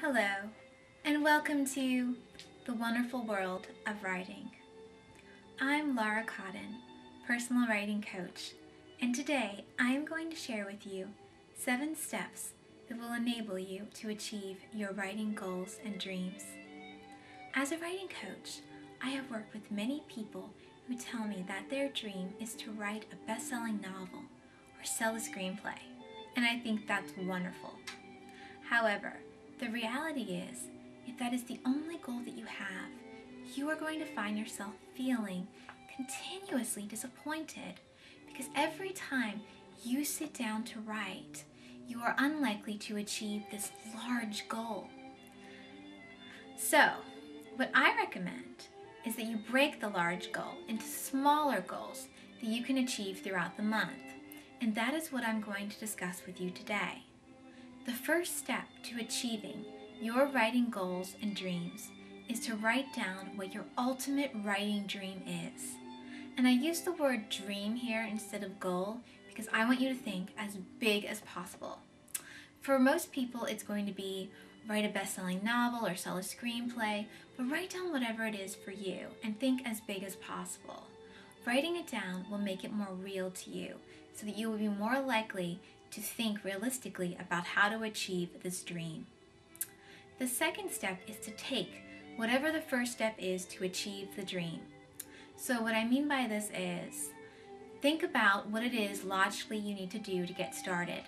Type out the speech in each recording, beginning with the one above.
Hello, and welcome to the wonderful world of writing. I'm Laura Cotton, personal writing coach, and today I am going to share with you 7 steps that will enable you to achieve your writing goals and dreams. As a writing coach, I have worked with many people who tell me that their dream is to write a best-selling novel or sell a screenplay, and I think that's wonderful. However, the reality is, if that is the only goal that you have, you are going to find yourself feeling continuously disappointed because every time you sit down to write, you are unlikely to achieve this large goal. So, what I recommend is that you break the large goal into smaller goals that you can achieve throughout the month, and that is what I'm going to discuss with you today. The first step to achieving your writing goals and dreams is to write down what your ultimate writing dream is. And I use the word dream here instead of goal because I want you to think as big as possible. For most people, it's going to be write a best-selling novel or sell a screenplay, but write down whatever it is for you and think as big as possible. Writing it down will make it more real to you so that you will be more likely to think realistically about how to achieve this dream. The second step is to take whatever the first step is to achieve the dream. So what I mean by this is, think about what it is logically you need to do to get started.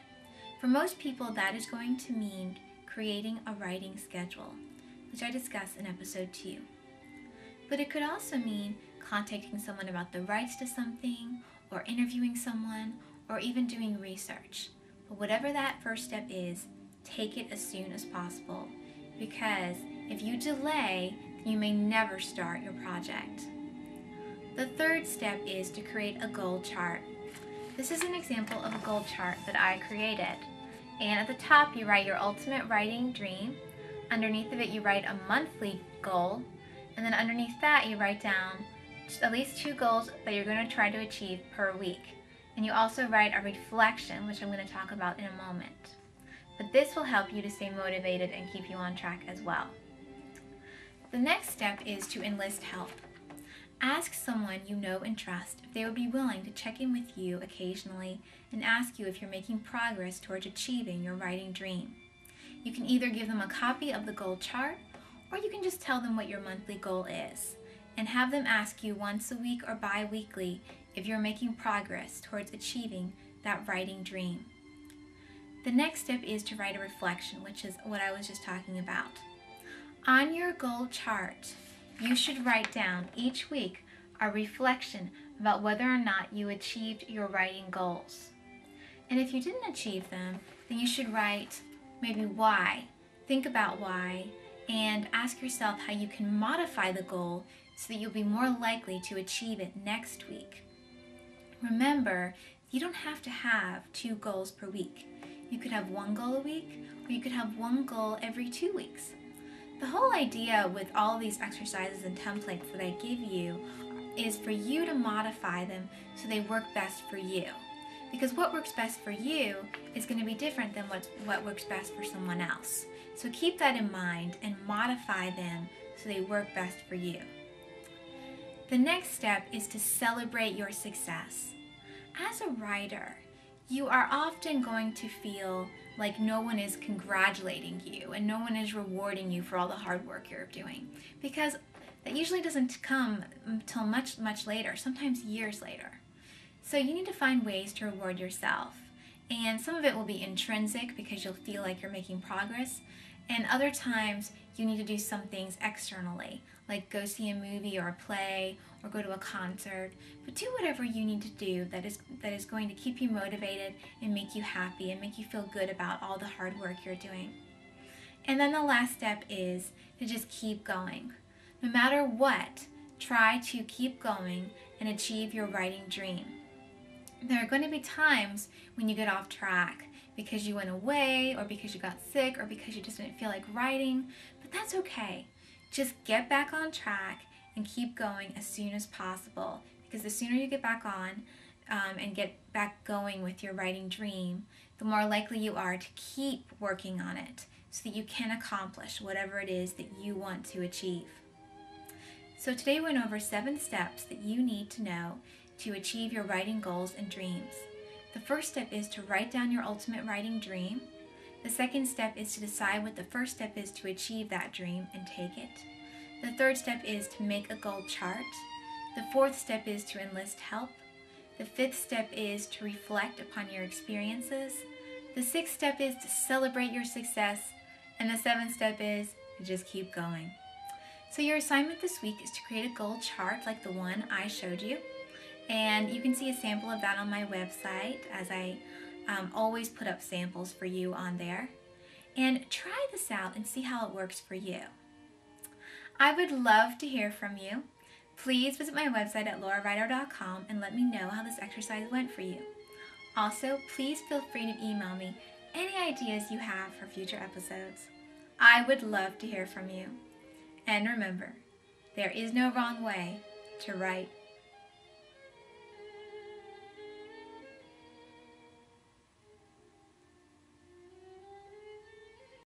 For most people, that is going to mean creating a writing schedule, which I discuss in episode 2. But it could also mean contacting someone about the rights to something, or interviewing someone, or even doing research. But whatever that first step is, take it as soon as possible, because if you delay, you may never start your project. The third step is to create a goal chart. This is an example of a goal chart that I created. And at the top, you write your ultimate writing dream. Underneath of it, you write a monthly goal. And then underneath that, you write down at least 2 goals that you're going to try to achieve per week. And you also write a reflection, which I'm going to talk about in a moment. But this will help you to stay motivated and keep you on track as well. The next step is to enlist help. Ask someone you know and trust if they would be willing to check in with you occasionally and ask you if you're making progress towards achieving your writing dream. You can either give them a copy of the goal chart, or you can just tell them what your monthly goal is and have them ask you once a week or bi-weekly if you're making progress towards achieving that writing dream. The next step is to write a reflection, which is what I was just talking about. On your goal chart, you should write down each week a reflection about whether or not you achieved your writing goals. And if you didn't achieve them, then you should write maybe why. Think about why and ask yourself how you can modify the goal so that you'll be more likely to achieve it next week. Remember, you don't have to have 2 goals per week. You could have 1 goal a week, or you could have 1 goal every 2 weeks. The whole idea with all of these exercises and templates that I give you is for you to modify them so they work best for you. Because what works best for you is going to be different than what works best for someone else. So keep that in mind and modify them so they work best for you. The next step is to celebrate your success. As a writer, you are often going to feel like no one is congratulating you and no one is rewarding you for all the hard work you're doing, because that usually doesn't come until much, much later, sometimes years later. So you need to find ways to reward yourself. And some of it will be intrinsic because you'll feel like you're making progress, and other times you need to do some things externally, like go see a movie or a play or go to a concert. But do whatever you need to do that is going to keep you motivated and make you happy and make you feel good about all the hard work you're doing. And then the last step is to just keep going. No matter what, try to keep going and achieve your writing dream. There are going to be times when you get off track because you went away or because you got sick or because you just didn't feel like writing, but that's okay. Just get back on track and keep going as soon as possible, because the sooner you get back on and get back going with your writing dream, the more likely you are to keep working on it so that you can accomplish whatever it is that you want to achieve. So today we went over 7 steps that you need to know to achieve your writing goals and dreams. The first step is to write down your ultimate writing dream. The second step is to decide what the first step is to achieve that dream and take it. The third step is to make a goal chart. The fourth step is to enlist help. The fifth step is to reflect upon your experiences. The sixth step is to celebrate your success. And the seventh step is to just keep going. So your assignment this week is to create a goal chart like the one I showed you. And you can see a sample of that on my website, as I always put up samples for you on there. And try this out and see how it works for you. I would love to hear from you. Please visit my website at laurawriter.com and let me know how this exercise went for you. Also, please feel free to email me any ideas you have for future episodes. I would love to hear from you. And remember, there is no wrong way to write